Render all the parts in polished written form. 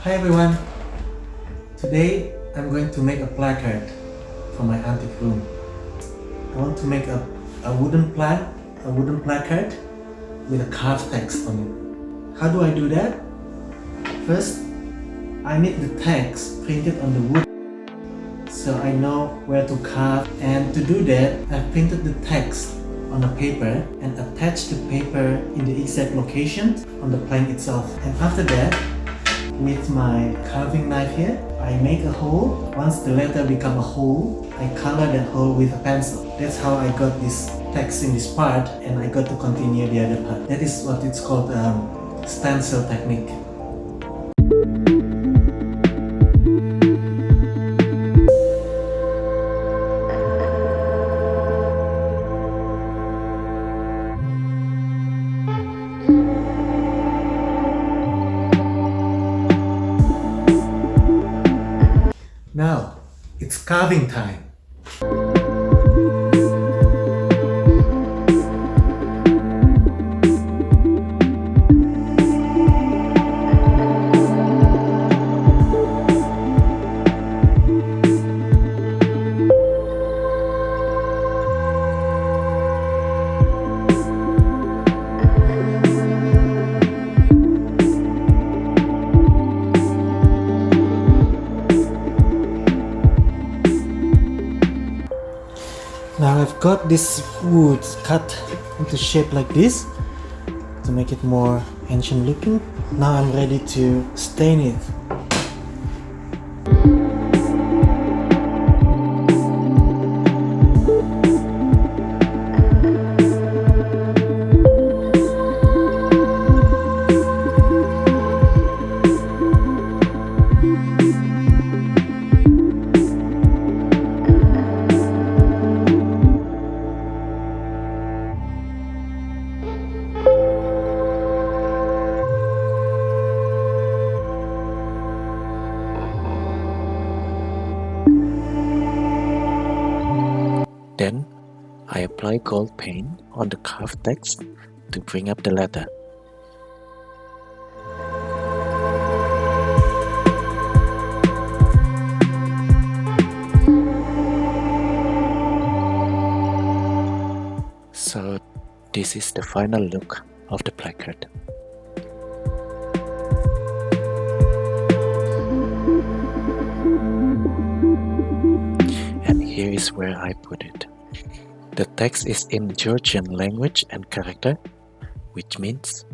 Hi everyone! Today I'm going to make a placard for my antique room. I want to make a wooden placard with a carved text on it. How do I do that? First, I need the text printed on the wood so I know where to carve, and to do that I've printed the text on a paper and attached the paper in the exact location on the plank itself. And after that, with my carving knife here, I make a hole. Once the letter become a hole, I color that hole with a pencil. That's how I got this text in this part, and I got to continue the other part. That is what it's called stencil technique. Now, it's carving time. Now I've got this wood cut into shape like this to make it more ancient looking. Now I'm ready to stain it. Then, I apply gold paint on the carved text to bring up the letter. So, this is the final look of the placard. And here is where I put it. The text is in Georgian language and character, which means,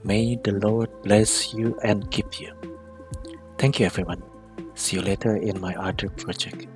"May the Lord bless you and keep you." Thank you everyone. See you later in my other project.